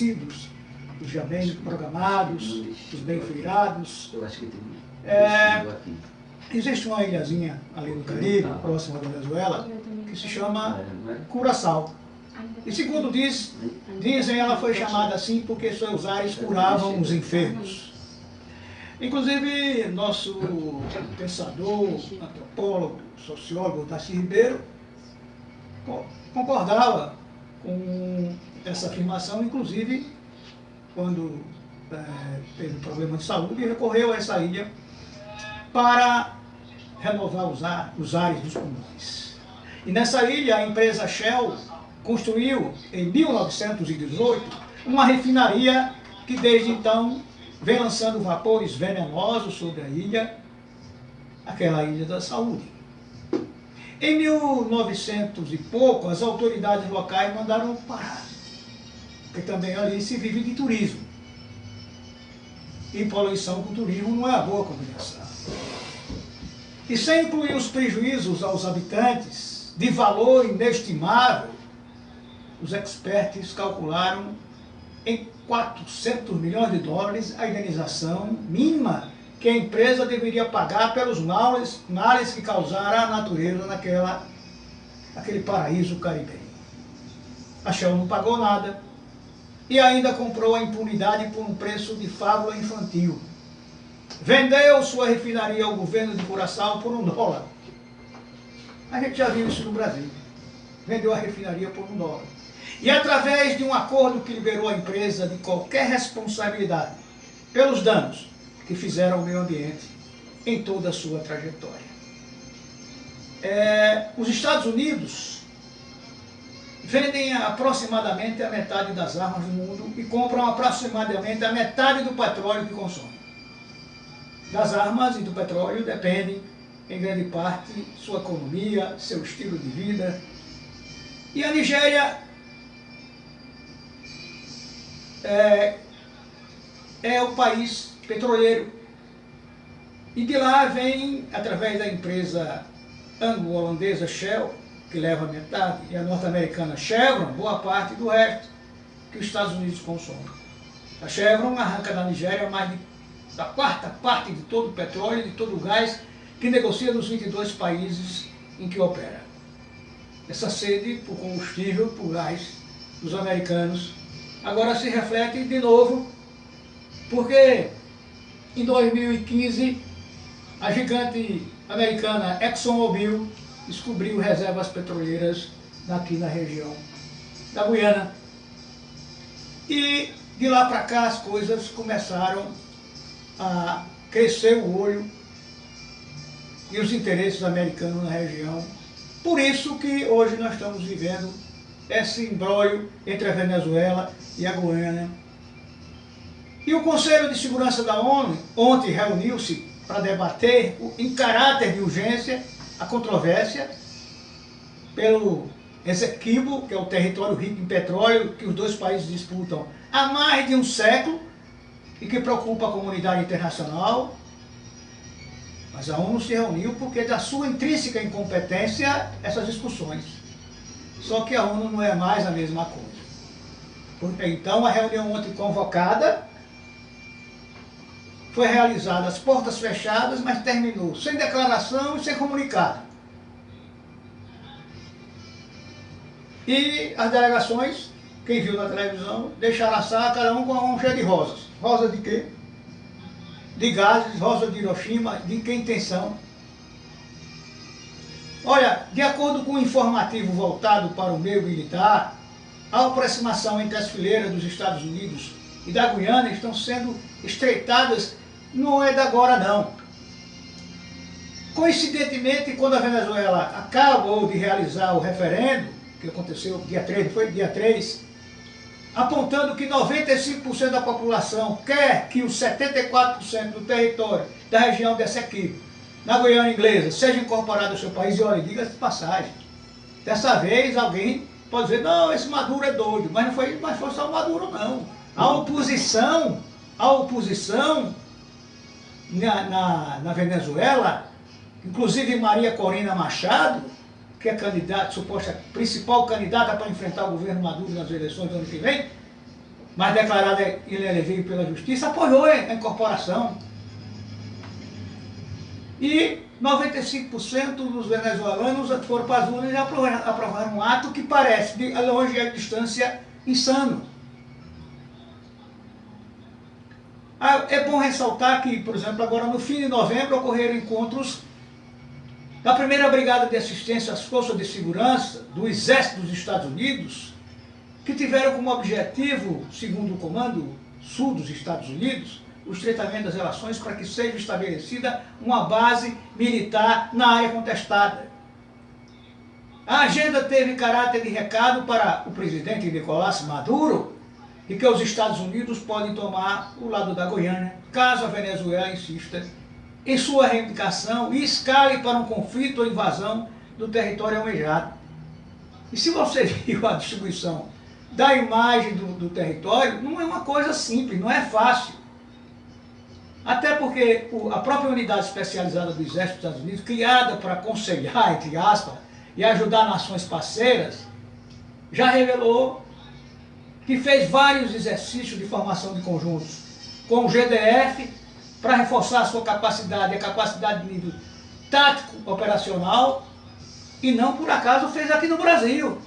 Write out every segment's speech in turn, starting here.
os já bem programados, os bem feirados. Eu acho que tem Existe uma ilhazinha ali no Caribe, próxima da Venezuela, que se chama Curaçao. E segundo dizem, ela foi chamada assim porque seus ares curavam os enfermos. Inclusive, nosso pensador, antropólogo, sociólogo, Darcy Ribeiro, concordava com essa afirmação, inclusive quando teve problema de saúde, recorreu a essa ilha para renovar os ares dos pulmões. E nessa ilha, a empresa Shell construiu, em 1918, uma refinaria que desde então vem lançando vapores venenosos sobre a ilha, aquela ilha da saúde. Em 1900 e pouco, as autoridades locais mandaram parar, porque também ali se vive de turismo. E poluição com turismo não é a boa combinação. E sem incluir os prejuízos aos habitantes, de valor inestimável, os experts calcularam em 400 milhões de dólares a indenização mínima que a empresa deveria pagar pelos males que causaram a natureza naquele paraíso caribenho. A Shell não pagou nada e ainda comprou a impunidade por um preço de fábula infantil. Vendeu sua refinaria ao governo de Curaçao por $1. A gente já viu isso no Brasil. Vendeu a refinaria por $1. E através de um acordo que liberou a empresa de qualquer responsabilidade pelos danos que fizeram ao meio ambiente em toda a sua trajetória. Os Estados Unidos vendem aproximadamente a metade das armas do mundo e compram aproximadamente a metade do petróleo que consomem. Das armas e do petróleo dependem, em grande parte, sua economia, seu estilo de vida. E a Nigéria é o país petroleiro. E de lá vem, através da empresa anglo-holandesa Shell, que leva metade, e a norte-americana Chevron, boa parte do resto que os Estados Unidos consomem. A Chevron arranca da Nigéria mais da quarta parte de todo o petróleo e de todo o gás que negocia nos 22 países em que opera. Essa sede por combustível, por gás dos americanos, agora se reflete de novo, porque em 2015 a gigante americana ExxonMobil descobriu reservas petroleiras aqui na região da Guiana. E de lá para cá as coisas começaram a crescer o olho e os interesses americanos na região. Por isso que hoje nós estamos vivendo esse imbróglio entre a Venezuela e a Guiana. E o Conselho de Segurança da ONU ontem reuniu-se para debater, em caráter de urgência, a controvérsia pelo Essequibo, que é o território rico em petróleo que os dois países disputam há mais de um século e que preocupa a comunidade internacional. Mas a ONU se reuniu porque da sua intrínseca incompetência essas discussões. Só que a ONU não é mais a mesma coisa. Então a reunião ontem convocada foi realizada às portas fechadas, mas terminou sem declaração e sem comunicado. E as delegações, quem viu na televisão, deixaram a sala, cada um com uma mão cheia de rosas. Rosa de quê? De gases, rosa de Hiroshima, de que intenção? Olha, de acordo com um informativo voltado para o meio militar, a aproximação entre as fileiras dos Estados Unidos e da Guiana estão sendo estreitadas, não é de agora não. Coincidentemente, quando a Venezuela acabou de realizar o referendo, que aconteceu dia 3, foi dia 3, apontando que 95% da população quer que os 74% do território da região de Essequibo, na Guiana Inglesa, seja incorporado ao seu país. E olha, diga-se de passagem, dessa vez alguém pode dizer, não, esse Maduro é doido, mas não foi só o Maduro não. A oposição na Venezuela, inclusive Maria Corina Machado, que é candidata, suposta principal candidata para enfrentar o governo Maduro nas eleições do ano que vem, mas declarada inelegível pela justiça, apoiou a incorporação. E 95% dos venezuelanos foram para as urnas e aprovaram um ato que parece, de longe à distância, insano. É bom ressaltar que, por exemplo, agora no fim de novembro ocorreram encontros da primeira Brigada de Assistência às Forças de Segurança do Exército dos Estados Unidos, que tiveram como objetivo, segundo o Comando Sul dos Estados Unidos, o estreitamento das relações para que seja estabelecida uma base militar na área contestada. A agenda teve caráter de recado para o presidente Nicolás Maduro e que os Estados Unidos podem tomar o lado da Guiana, caso a Venezuela insista em sua reivindicação e escale para um conflito ou invasão do território almejado. E se você viu a distribuição da imagem do território, não é uma coisa simples, não é fácil. Até porque a própria unidade especializada do Exército dos Estados Unidos, criada para aconselhar, entre aspas, e ajudar nações parceiras, já revelou que fez vários exercícios de formação de conjuntos com o GDF para reforçar a sua capacidade, a capacidade de nível tático operacional, e não por acaso fez aqui no Brasil.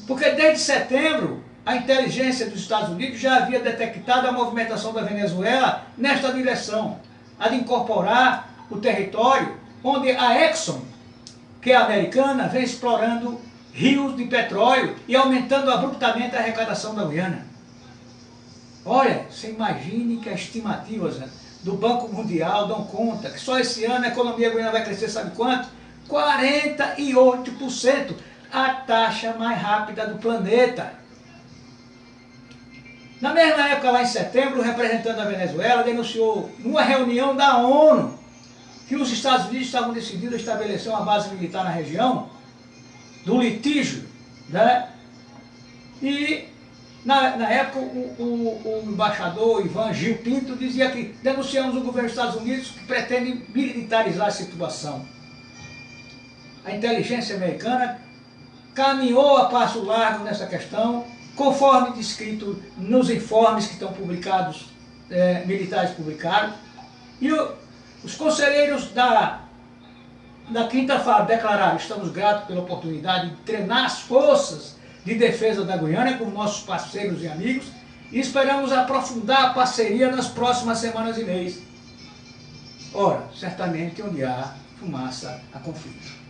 Porque desde setembro, a inteligência dos Estados Unidos já havia detectado a movimentação da Venezuela nesta direção, a de incorporar o território onde a Exxon, que é americana, vem explorando rios de petróleo e aumentando abruptamente a arrecadação da Guiana. Olha, você imagine que as estimativas do Banco Mundial dão conta que só esse ano a economia guiana vai crescer, sabe quanto? 48%, a taxa mais rápida do planeta. Na mesma época, lá em setembro, o representante da Venezuela denunciou, numa reunião da ONU, que os Estados Unidos estavam decididos a estabelecer uma base militar na região do litígio, né? E, na época, o embaixador Ivan Gil Pinto dizia que denunciamos o governo dos Estados Unidos que pretende militarizar a situação. A inteligência americana caminhou a passo largo nessa questão, conforme descrito nos informes que estão publicados, militares publicados, e os conselheiros da Quinta FAB declararam: estamos gratos pela oportunidade de treinar as forças de defesa da Guiana com nossos parceiros e amigos e esperamos aprofundar a parceria nas próximas semanas e meses. Ora, certamente onde há fumaça, há conflito.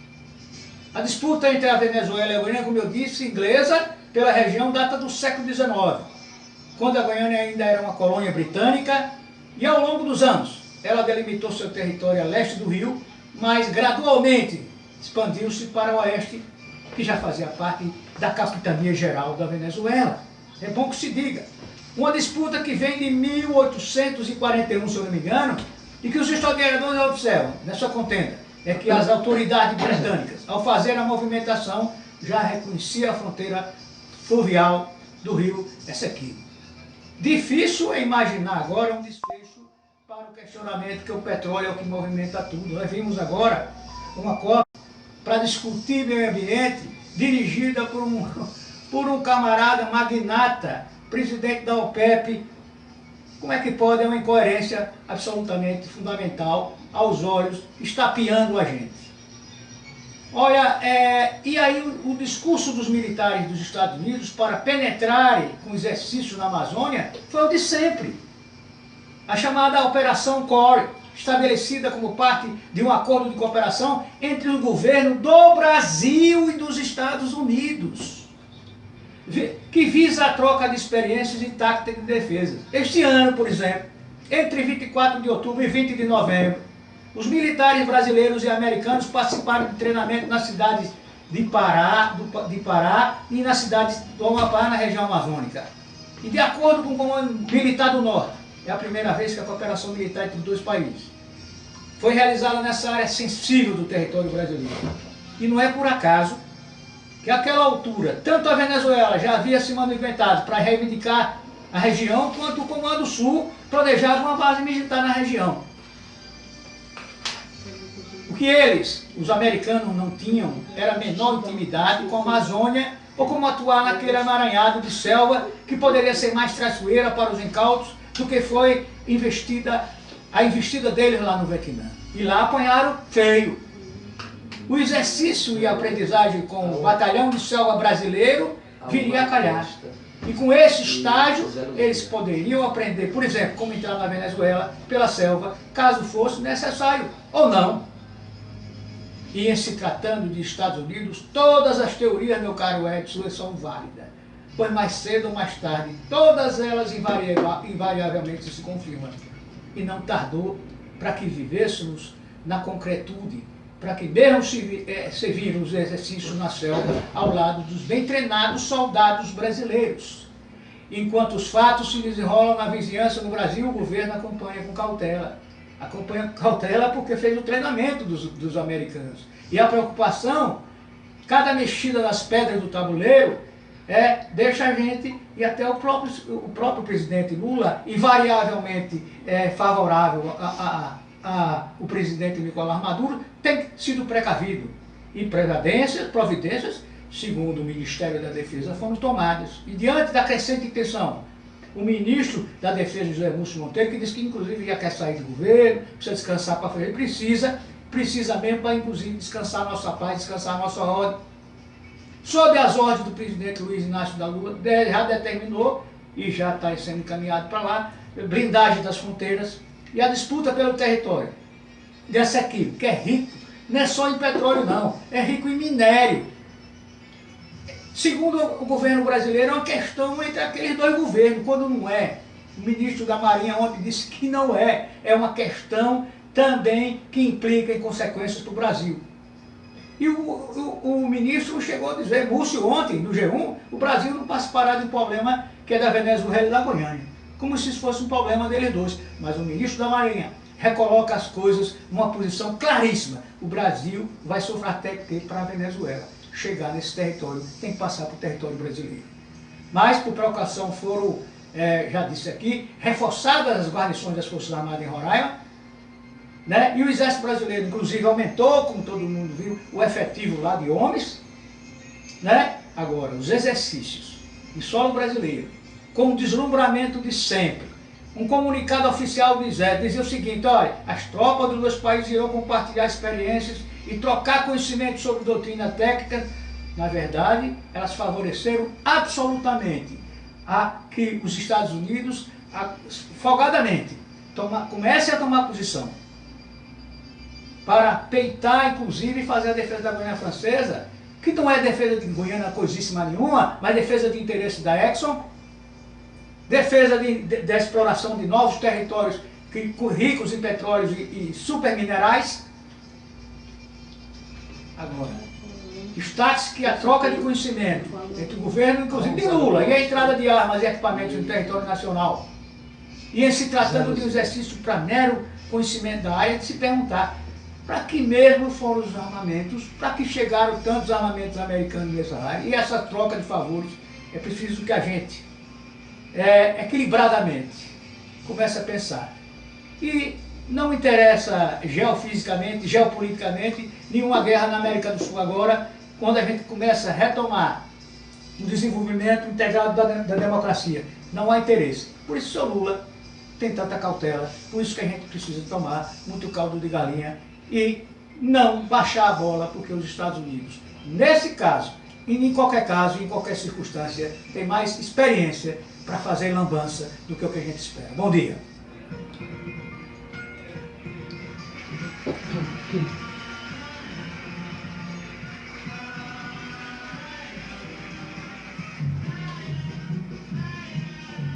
A disputa entre a Venezuela e a Guiana, como eu disse, inglesa, pela região data do século XIX, quando a Guiana ainda era uma colônia britânica, e ao longo dos anos ela delimitou seu território a leste do rio, mas gradualmente expandiu-se para o oeste, que já fazia parte da capitania geral da Venezuela. É bom que se diga. Uma disputa que vem de 1841, se eu não me engano, e que os historiadores observam nessa contenda, é que as autoridades britânicas, ao fazer a movimentação, já reconheciam a fronteira fluvial do rio Essequibo. Difícil é imaginar agora um desfecho para o questionamento que o petróleo é o que movimenta tudo. Nós vimos agora uma COP para discutir meio ambiente, dirigida por um camarada magnata, presidente da OPEP. Como é que pode? É uma incoerência absolutamente fundamental aos olhos, estapeando a gente. Olha, e aí o discurso dos militares dos Estados Unidos para penetrarem com exercícios na Amazônia foi o de sempre. A chamada Operação Core, estabelecida como parte de um acordo de cooperação entre o governo do Brasil e dos Estados Unidos, que visa a troca de experiências em tática de defesa. Este ano, por exemplo, entre 24 de outubro e 20 de novembro, os militares brasileiros e americanos participaram de treinamento nas cidades de Pará e nas cidades do Amapá, na região amazônica. E de acordo com o Comando Militar do Norte, é a primeira vez que a cooperação militar entre os dois países foi realizada nessa área sensível do território brasileiro. E não é por acaso que àquela altura, tanto a Venezuela já havia se manifestado para reivindicar a região, quanto o Comando Sul planejava uma base militar na região. O que eles, os americanos, não tinham era a menor intimidade com a Amazônia ou como atuar naquele emaranhado de selva que poderia ser mais traiçoeira para os incautos do que foi a investida deles lá no Vietnã. E lá apanharam feio. O exercício e a aprendizagem com o batalhão de selva brasileiro viria a calhar. E com esse estágio, eles poderiam aprender, por exemplo, como entrar na Venezuela pela selva, caso fosse necessário ou não. E em se tratando de Estados Unidos, todas as teorias, meu caro Edson, são válidas. Pois mais cedo ou mais tarde, todas elas invariavelmente se confirmam. E não tardou para que vivêssemos na concretude, para que mesmo se viram os exercícios na selva ao lado dos bem treinados soldados brasileiros. Enquanto os fatos se desenrolam na vizinhança no Brasil, o governo acompanha com cautela. Acompanha com cautela porque fez o treinamento dos americanos. E a preocupação, cada mexida das pedras do tabuleiro, deixa a gente, e até o próprio presidente Lula, invariavelmente favorável o presidente Nicolás Maduro, tem sido precavido. E providências, segundo o Ministério da Defesa, foram tomadas. E diante da crescente tensão, o ministro da Defesa, José Múcio Monteiro, que disse que inclusive já quer sair do governo, precisa descansar para fazer, precisa mesmo para inclusive descansar a nossa paz, descansar a nossa ordem. Sob as ordens do presidente Luiz Inácio da Lula, já determinou, e já está sendo encaminhado para lá, blindagem das fronteiras e a disputa pelo território desse aqui, que é rico, não é só em petróleo não, é rico em minério. Segundo o governo brasileiro, é uma questão entre aqueles dois governos, quando não é. O ministro da Marinha ontem disse que não é. É uma questão também que implica em consequências para o Brasil. E o ministro chegou a dizer, Múcio ontem, no G1, o Brasil não participará de um problema que é da Venezuela e da Goiânia. Como se isso fosse um problema deles dois. Mas o ministro da Marinha recoloca as coisas numa posição claríssima. O Brasil vai sofrer até que para a Venezuela chegar nesse território, tem que passar para o território brasileiro. Mas, por precaução, foram, já disse aqui, reforçadas as guarnições das Forças Armadas em Roraima, né? E o Exército Brasileiro, inclusive, aumentou, como todo mundo viu, o efetivo lá de homens, né? Agora, os exercícios em solo brasileiro, com o deslumbramento de sempre, um comunicado oficial do Exército dizia o seguinte, olha, as tropas dos dois países irão compartilhar experiências e trocar conhecimento sobre doutrina técnica. Na verdade, elas favoreceram absolutamente a que os Estados Unidos, folgadamente, comecem a tomar posição para peitar, inclusive, e fazer a defesa da Guiana Francesa, que não é defesa de Guiana coisíssima nenhuma, mas defesa de interesse da Exxon, defesa da exploração de novos territórios ricos em petróleos e superminerais. Agora, está-se que a troca de conhecimento entre o governo, inclusive de Lula, e a entrada de armas e equipamentos no território nacional, e em se tratando de um exercício para mero conhecimento da área, de se perguntar para que mesmo foram os armamentos, para que chegaram tantos armamentos americanos nessa área, e essa troca de favores, é preciso que a gente, equilibradamente, comece a pensar. E não interessa geofisicamente, geopoliticamente, nenhuma guerra na América do Sul agora, quando a gente começa a retomar o desenvolvimento integrado da democracia. Não há interesse. Por isso o senhor Lula tem tanta cautela, por isso que a gente precisa tomar muito caldo de galinha e não baixar a bola, porque os Estados Unidos, nesse caso, e em qualquer caso, em qualquer circunstância, tem mais experiência para fazer lambança do que o que a gente espera. Bom dia.